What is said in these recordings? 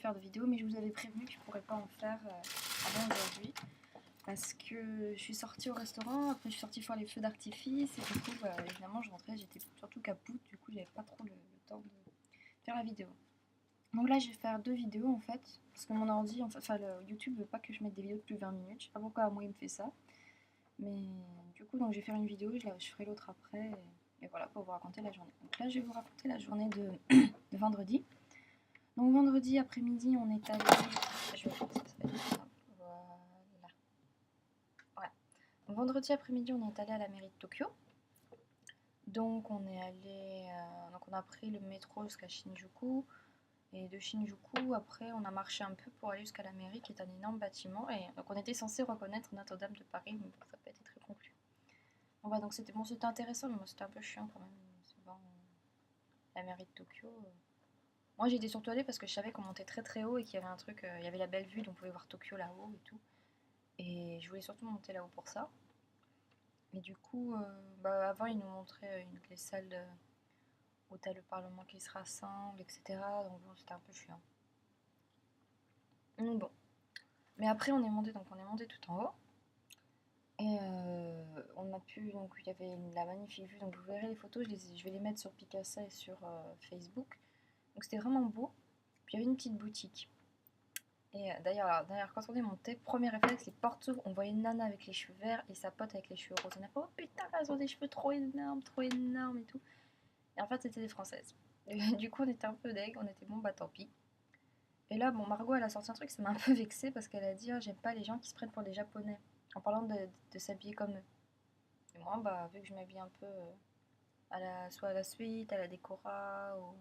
faire de vidéo, mais je vous avais prévenu que je pourrais pas en faire avant aujourd'hui. Parce que je suis sortie au restaurant, après je suis sortie faire les feux d'artifice, et du coup, évidemment, je rentrais, j'étais surtout capoute, du coup, j'avais pas trop le temps de faire la vidéo. Donc là, je vais faire 2 vidéos en fait, parce que mon ordi, enfin, le YouTube veut pas que je mette des vidéos de plus de 20 minutes, je sais pas pourquoi moi il me fait ça. Mais du coup, donc je vais faire une vidéo, je ferai l'autre après, et voilà, pour vous raconter la journée. Donc là, je vais vous raconter la journée de vendredi. Donc vendredi après-midi, on est allé. Je vais faire ça, ça va être plus simple. Voilà. Ouais. Donc, vendredi après-midi, on est allé à la mairie de Tokyo. Donc on est allé. Donc on a pris le métro jusqu'à Shinjuku. Et de Shinjuku, après, on a marché un peu pour aller jusqu'à la mairie, qui est un énorme bâtiment. Et donc on était censé reconnaître Notre-Dame de Paris, mais ça n'a pas été très concluant. Bon, bah, donc c'était bon, c'était intéressant, mais moi c'était un peu chiant quand même. C'est bon, la mairie de Tokyo. Moi j'étais surtout allée parce que je savais qu'on montait très très haut et qu'il y avait un truc, il y avait la belle vue, donc on pouvait voir Tokyo là-haut et tout. Et je voulais surtout monter là-haut pour ça. Et du coup, avant ils nous montraient les salles où t'as le Parlement qui se rassemble, etc. Donc bon, c'était un peu chiant. Donc bon. Mais après on est monté tout en haut. Et on a pu, donc il y avait la magnifique vue, donc vous verrez les photos, je vais les mettre sur Picasa et sur Facebook. Donc c'était vraiment beau. Puis il y avait une petite boutique. Et d'ailleurs, quand on est monté, premier réflexe, les portes s'ouvrent, on voyait une nana avec les cheveux verts et sa pote avec les cheveux roses. On a fait, oh putain, elles ont des cheveux trop énormes et tout. Et en fait, c'était des Françaises. Et, du coup, on était un peu deg, on était bon, bah tant pis. Et là, bon, Margot, elle a sorti un truc, ça m'a un peu vexée parce qu'elle a dit, oh, j'aime pas les gens qui se prennent pour des Japonais, en parlant de s'habiller comme eux. Et moi, bah, vu que je m'habille un peu soit à la suite, à la décora, ou.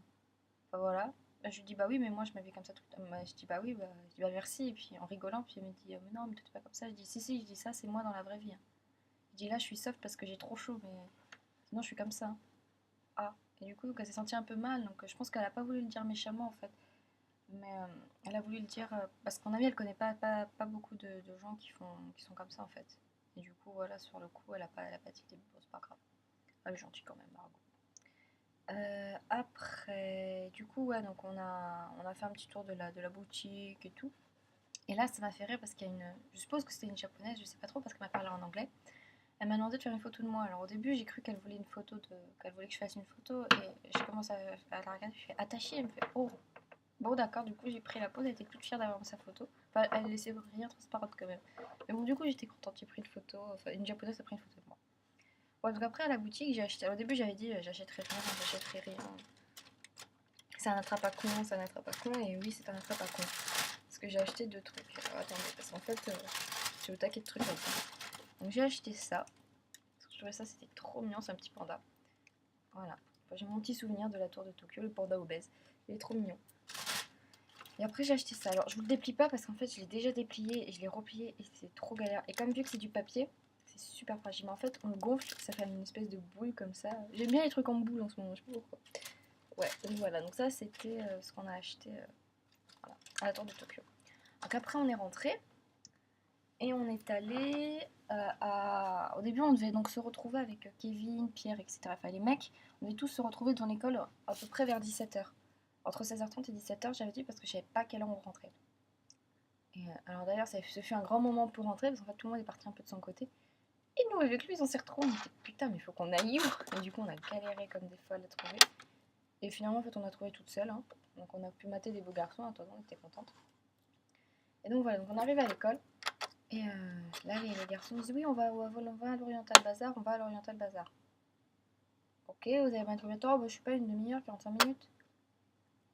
Enfin voilà. Bah, je lui dis, bah oui, mais moi je m'habille comme ça tout le temps. Bah, je dis, bah oui, je dis, bah merci. Et puis en rigolant, puis elle me dit, mais non, mais toi, t'es pas comme ça. Je dis, si, je dis, ça, c'est moi dans la vraie vie, hein. Je dis, là, je suis soft parce que j'ai trop chaud, mais sinon, je suis comme ça. Ah. Et du coup, donc, elle s'est sentie un peu mal, donc je pense qu'elle a pas voulu le dire méchamment en fait. Mais elle a voulu le dire parce qu'en avis, elle connaît pas beaucoup de gens qui sont comme ça en fait. Et du coup, voilà, sur le coup, elle a pas dit, bon, c'est pas grave. Elle est gentille quand même, Margot. Après, du coup, ouais, donc on a fait un petit tour de la boutique et tout. Et là, ça m'a fait rire parce qu'il y a une. Je suppose que c'était une japonaise, je sais pas trop parce qu'elle m'a parlé en anglais. Elle m'a demandé de faire une photo de moi. Alors au début, j'ai cru qu'elle voulait qu'elle voulait que je fasse une photo. Et j'ai commencé à la regarder, je fais attacher. Elle me fait oh, bon, d'accord. Du coup, j'ai pris la pause. Elle était toute fière d'avoir sa photo. Enfin, elle laissait rien transparente quand même. Mais bon, du coup, j'étais contente. J'ai pris une photo. Enfin, une japonaise a pris une photo de moi. Ouais, donc après, à la boutique, j'ai acheté. Au début, j'avais dit j'achèterai rien, j'achèterai rien. C'est un attrape à con, c'est un attrape à con, et oui, c'est un attrape à con. Parce que j'ai acheté 2 trucs. Alors, attendez, parce qu'en fait, j'ai au taquet de trucs là-dedans. Donc j'ai acheté ça. Parce que je trouvais ça, c'était trop mignon, c'est un petit panda. Voilà. Enfin, j'ai mon petit souvenir de la tour de Tokyo, le panda obèse. Il est trop mignon. Et après, j'ai acheté ça. Alors, je vous le déplie pas parce qu'en fait, je l'ai déjà déplié et je l'ai replié et c'est trop galère. Et comme vu que c'est du papier, c'est super fragile. Mais en fait, on le gonfle, ça fait une espèce de boule comme ça. J'aime bien les trucs en boule en ce moment, je sais pas pourquoi. Ouais, donc voilà, donc ça c'était ce qu'on a acheté voilà, à la tour de Tokyo. Donc après on est rentré et on est allé Au début on devait donc se retrouver avec Kevin, Pierre, etc. Enfin les mecs, on devait tous se retrouver devant l'école à peu près vers 17h. Entre 16h30 et 17h j'avais dit parce que je savais pas à quelle heure on rentrait. Et, alors d'ailleurs ce fut un grand moment pour rentrer parce qu'en fait tout le monde est parti un peu de son côté. Et nous avec lui on s'est retrouvés, on était putain mais il faut qu'on aille où. Et du coup on a galéré comme des folles à trouver. Et finalement, en fait, on a trouvé toute seule. Hein. Donc, on a pu mater des beaux garçons. Attends, on était contente. Et donc, voilà. Donc, on arrive à l'école. Et là, les garçons disent oui, on va à l'Oriental Bazar. On va à l'Oriental Bazar. Ok, vous avez bien combien de temps? Je suis pas une demi-heure, 45 minutes.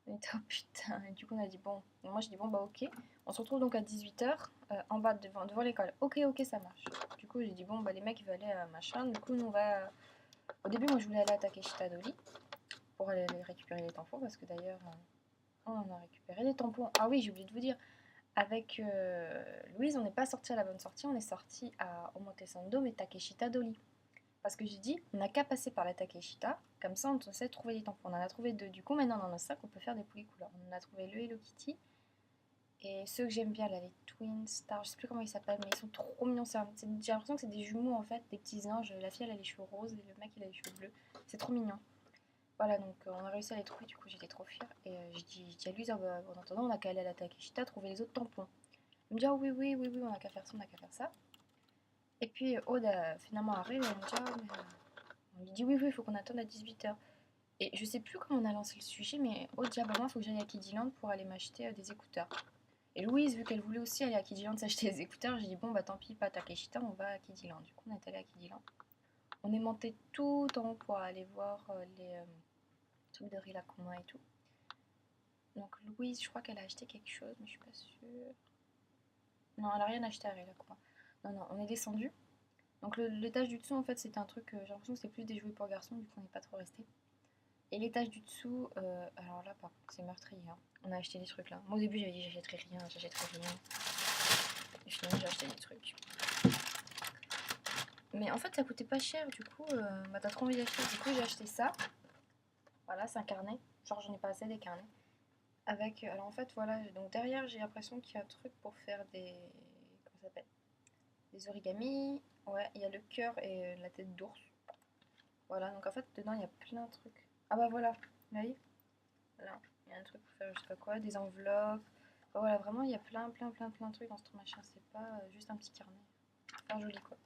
Et oh putain. Et du coup, on a dit bon. Et moi, j'ai dit bon, bah ok. On se retrouve donc à 18h en bas devant l'école. Ok, ça marche. Du coup, j'ai dit bon, bah les mecs, ils veulent aller à machin. Du coup, nous, on va. Au début, moi, je voulais aller à Takeshita Doli pour aller récupérer les tampons parce que d'ailleurs. On a récupéré les tampons. Ah oui, j'ai oublié de vous dire. Avec Louise, on n'est pas sorti à la bonne sortie, on est sorti à Omotesando mais Takeshita Doli. Parce que j'ai dit, on n'a qu'à passer par la Takeshita, comme ça on sait trouver les tampons. On en a trouvé 2, du coup maintenant on en a 5, on peut faire des poulies couleurs. On en a trouvé le Hello Kitty, et ceux que j'aime bien là, les Twin Stars, je sais plus comment ils s'appellent, mais ils sont trop mignons. J'ai l'impression que c'est des jumeaux en fait, des petits anges. La fille elle a les cheveux roses et le mec il a les cheveux bleus. C'est trop mignon. Voilà, donc on a réussi à les trouver, du coup j'étais trop fière. Et j'ai dit à Louise, ah bah, en attendant, on a qu'à aller à la Takeshita trouver les autres tampons. Elle me dit, ah oui, oui, oui, oui, on a qu'à faire ça, on a qu'à faire ça. Et puis Aude finalement arrive, elle me dit, ah, mais, on lui dit, oui, oui, il faut qu'on attende à 18h. Et je sais plus comment on a lancé le sujet, mais Aude dit, ah bah moi, il faut que j'aille à Kidiland pour aller m'acheter des écouteurs. Et Louise, vu qu'elle voulait aussi aller à Kidiland s'acheter des écouteurs, j'ai dit, bon, bah tant pis, pas à Takeshita, on va à Kidiland. Du coup, on est allé à Kidiland. On est monté tout en haut pour aller voir les trucs de Rilakkuma et tout. Donc Louise, je crois qu'elle a acheté quelque chose, mais je suis pas sûre. Non, elle a rien acheté à Rilakkuma. Non, non, on est descendu. Donc l'étage du dessous, en fait, c'était un truc, j'ai l'impression que c'était plus des jouets pour garçons, du coup on n'est pas trop resté. Et l'étage du dessous, alors là, par contre, c'est meurtrier, hein. On a acheté des trucs là. Moi au début, j'avais dit j'achèterais rien, j'achèterais rien. Et finalement, j'ai acheté des trucs. Mais en fait, ça coûtait pas cher, du coup, bah t'as trop envie d'acheter. Du coup, j'ai acheté ça. Voilà, c'est un carnet. Genre, j'en ai pas assez des carnets. Avec, alors en fait, voilà, donc derrière, j'ai l'impression qu'il y a un truc pour faire des. Comment ça s'appelle? Des origamis. Ouais, il y a le cœur et la tête d'ours. Voilà, donc en fait, dedans, il y a plein de trucs. Ah bah voilà, vous voyez? Là, il y a un truc pour faire je sais pas quoi, des enveloppes. Enfin, voilà, vraiment, il y a plein, plein, plein, plein de trucs dans ce machin. C'est pas juste un petit carnet. Super joli, quoi.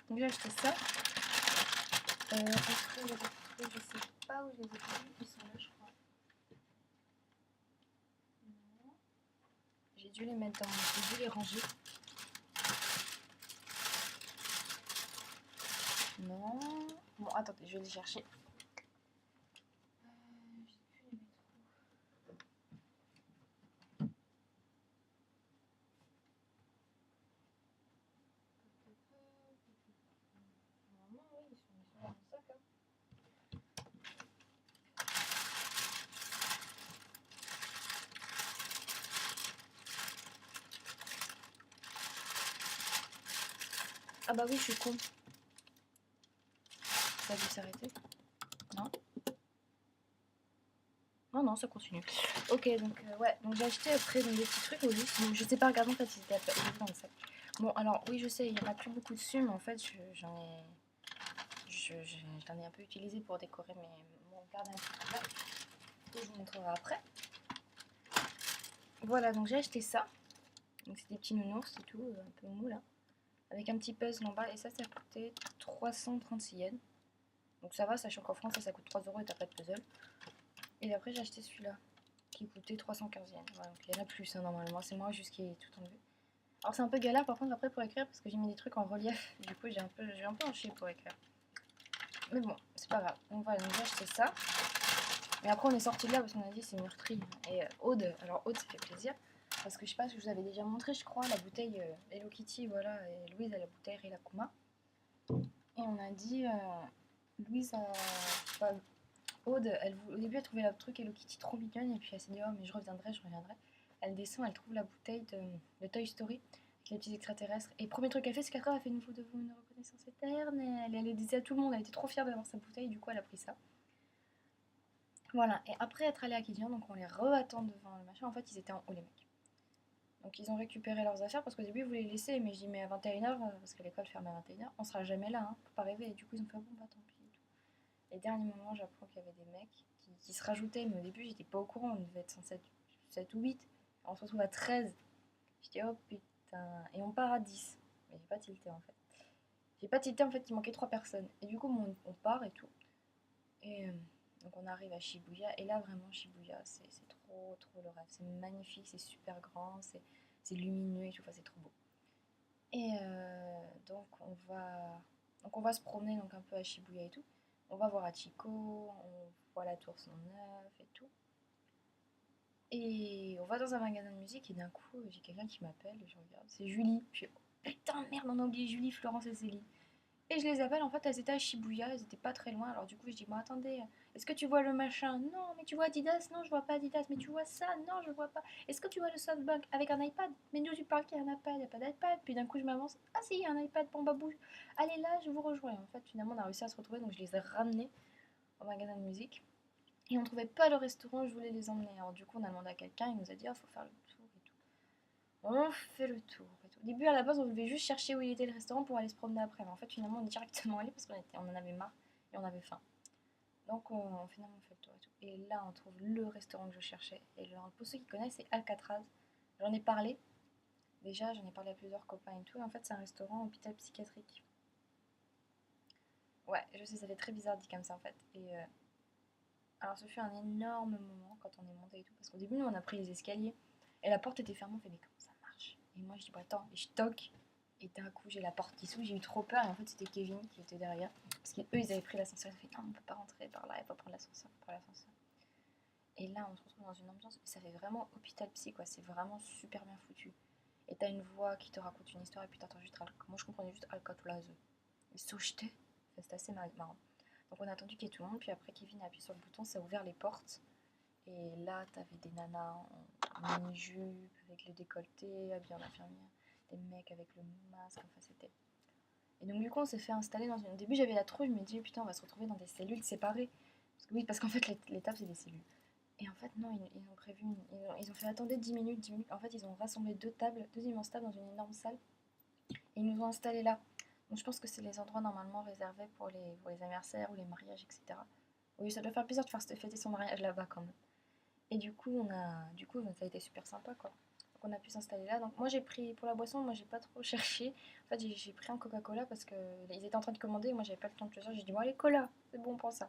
Donc j'ai acheté ça. Après, il y a des trucs, je sais pas où je les ai pris. Ils sont là, je crois. Non. J'ai dû les mettre dans. J'ai dû les ranger. Non. Bon, attendez, je vais les chercher. J'ai pu les mettre où? Normalement, oui, ils sont dans le sac, hein. Ah bah oui, je suis con. Ça a dû s'arrêter. Non. Non, non, ça continue. Ok, donc ouais, donc j'ai acheté après donc, des petits trucs au juste. Donc, je sais pas regarder en fait ils étaient dans le sac. Bon, alors oui, je sais, il y en a plus beaucoup dessus, mais en fait, j'en ai un peu utilisé pour décorer mon gardien là, que je vous montrerai après. Voilà, donc j'ai acheté ça. Donc c'est des petits nounours et tout, un peu mou là. Avec un petit puzzle en bas, et ça a coûté 336 yens. Donc ça va, sachant qu'en France ça coûte 3 € et t'as pas de puzzle. Et après j'ai acheté celui-là, qui coûtait 315 yens. Voilà, donc il y en a plus hein, normalement, c'est moi juste qui ai tout enlevé. Alors c'est un peu galère par contre après pour écrire parce que j'ai mis des trucs en relief, du coup j'ai un peu en chier pour écrire. Mais bon, c'est pas grave. Donc voilà, donc j'ai acheté ça. Mais après on est sorti de là parce qu'on a dit c'est meurtrier. Et Aude, alors Aude ça fait plaisir. Parce que je sais pas si je vous avais déjà montré, je crois, la bouteille Hello Kitty, voilà, et Louise a la bouteille Rilakkuma. Et on a dit, Louise a. Bah, Aude, au début elle trouvait le truc Hello Kitty trop mignonne, et puis elle s'est dit, oh mais je reviendrai, je reviendrai. Elle descend, elle trouve la bouteille de Toy Story, avec les petits extraterrestres. Et le premier truc qu'elle fait, c'est qu'après elle a fait une photo de vous, une reconnaissance éternelle. Et elle le disait à tout le monde, elle était trop fière d'avoir sa bouteille, du coup elle a pris ça. Voilà, et après être allé à Kidian, donc on les re-attend devant le machin, en fait ils étaient en haut les mecs. Donc ils ont récupéré leurs affaires parce qu'au début ils voulaient les laisser, mais je dis mais à 21h, parce que l'école ferme à 21h, on sera jamais là, hein, faut pas rêver. Et du coup ils ont fait bon bah tant pis et tout. Et dernier moment j'apprends qu'il y avait des mecs qui se rajoutaient, mais au début j'étais pas au courant, on devait être 7 ou 8, on se retrouve à 13. Je dis oh putain, et on part à 10. Mais j'ai pas tilté en fait. J'ai pas tilté en fait, il manquait 3 personnes. Et du coup on part et tout. Et donc on arrive à Shibuya, et là vraiment Shibuya c'est trop trop le rêve, c'est magnifique, c'est super grand, c'est lumineux et tout, enfin c'est trop beau. Et donc on va se promener donc un peu à Shibuya et tout. On va voir Hachiko, on voit la tour 109 et tout. Et on va dans un magasin de musique et d'un coup j'ai quelqu'un qui m'appelle et je regarde, c'est Julie. Je fais oh, putain merde, on a oublié Julie, Florence et Céline. Et je les appelle, en fait, elles étaient à Shibuya, elles étaient pas très loin. Alors du coup, je dis, bon attendez, est-ce que tu vois le machin? Non, mais tu vois Adidas? Non, je vois pas Adidas. Mais tu vois ça? Non, je vois pas. Est-ce que tu vois le softbank avec un iPad? Mais nous, tu parles qu'il y a un iPad, il n'y a pas d'iPad. Puis d'un coup, je m'avance. Ah si, il y a un iPad, bon bah bouge. Allez là, je vous rejoins. En fait, finalement, on a réussi à se retrouver, donc je les ai ramenés au magasin de musique. Et on trouvait pas le restaurant, je voulais les emmener. Alors du coup, on a demandé à quelqu'un, il nous a dit, ah, faut faire le tour et tout. On fait le tour et tout. Au début, à la base, on devait juste chercher où il était le restaurant pour aller se promener après. Mais en fait, finalement, on est directement allé parce qu'on en avait marre et on avait faim. Donc finalement on fait le tour et tout. Et là on trouve le restaurant que je cherchais. Et pour ceux qui connaissent, c'est Alcatraz. J'en ai parlé. Déjà, j'en ai parlé à plusieurs copains et tout. Et en fait, c'est un restaurant hôpital psychiatrique. Ouais, je sais, ça fait très bizarre dit comme ça en fait. Et alors, ce fut un énorme moment quand on est monté et tout. Parce qu'au début, nous, on a pris les escaliers. Et la porte était fermée. On fait, mais comment ça marche? Et moi, je dis, bah attends. Et je toque. Et d'un coup, j'ai la porte qui s'ouvre. J'ai eu trop peur. Et en fait, c'était Kevin qui était derrière. Parce qu'eux, ils avaient pris l'ascenseur. Ils ont fait, non, on peut pas rentrer par là. Il faut prendre l'ascenseur. Faut prendre l'ascenseur. Et là, on se retrouve dans une ambiance. Ça fait vraiment hôpital psy, quoi. C'est vraiment super bien foutu. Et t'as une voix qui te raconte une histoire. Et puis t'entends juste. Moi, je comprenais juste Alcatraz. Et so, j'étais. C'était assez marrant. Donc on a attendu qu'il y ait tout le monde, puis après Kevin a appuyé sur le bouton, ça a ouvert les portes. Et là, t'avais des nanas en mini-jupe, avec le décolleté, habillées en infirmière, des mecs avec le masque, enfin c'était... Et donc du coup, on s'est fait installer dans une... Au début, j'avais la trouille, je me dis, putain, on va se retrouver dans des cellules séparées. Oui, parce qu'en fait, les tables, c'est des cellules. Et en fait, non, ils ont prévu... Ils ont fait attendre 10 minutes, 10 minutes. En fait, ils ont rassemblé deux tables, deux immenses tables dans une énorme salle. Et ils nous ont installés là. Donc je pense que c'est les endroits normalement réservés pour les anniversaires ou les mariages, etc. Oui, ça doit faire plaisir de faire fêter son mariage là-bas quand même. Et ça a été super sympa quoi. Donc on a pu s'installer là. Donc moi j'ai pris pour la boisson, moi j'ai pas trop cherché. En fait j'ai pris un Coca-Cola parce que ils étaient en train de commander. Et moi j'avais pas le temps de choisir. J'ai dit bon allez cola, c'est bon pour ça.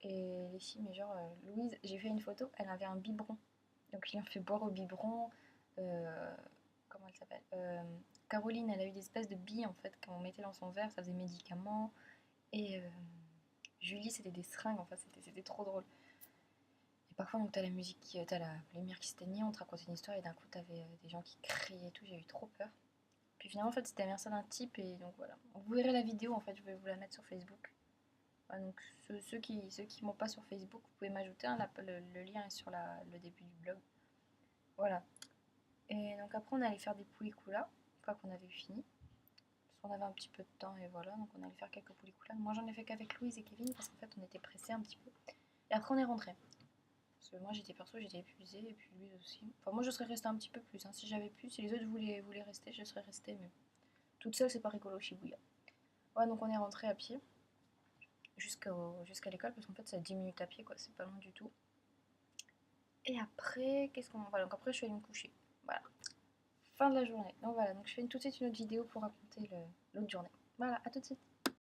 Et les filles, mais genre Louise, j'ai fait une photo, elle avait un biberon. Donc je lui ai fait boire au biberon. Euh, Comment elle s'appelle Caroline, elle a eu des espèces de billes en fait qu'on mettait dans son verre, ça faisait médicaments. Et Julie, c'était des seringues, enfin c'était trop drôle. Et parfois, donc, t'as la musique, t'as la lumière qui s'éteignait, on te racontait une histoire et d'un coup, t'avais des gens qui criaient et tout, j'ai eu trop peur. Puis finalement, en fait, c'était l'anniversaire d'un type et donc voilà. Vous verrez la vidéo, en fait, je vais vous la mettre sur Facebook. Voilà, donc ceux qui m'ont pas sur Facebook, vous pouvez m'ajouter, hein, le lien est sur le début du blog. Voilà. Et donc après, on allait faire des poulicoulas, une fois qu'on avait fini. Parce qu'on avait un petit peu de temps et voilà, donc on allait faire quelques poulicoulas. Moi, j'en ai fait qu'avec Louise et Kevin parce qu'en fait, on était pressés un petit peu. Et après, on est rentré. Parce que moi j'étais épuisée et puis lui aussi. Enfin moi je serais restée un petit peu plus, hein. Si j'avais pu, si les autres voulaient rester, je serais restée, mais toute seule c'est pas rigolo Shibuya. Ouais donc on est rentré à pied jusqu'à l'école parce qu'en fait c'est à 10 minutes à pied quoi, c'est pas loin du tout. Et après, qu'est-ce qu'on... Voilà, donc après je suis allée me coucher. Voilà, fin de la journée. Donc voilà, donc je fais tout de suite une autre vidéo pour raconter l'autre journée. Voilà, à tout de suite.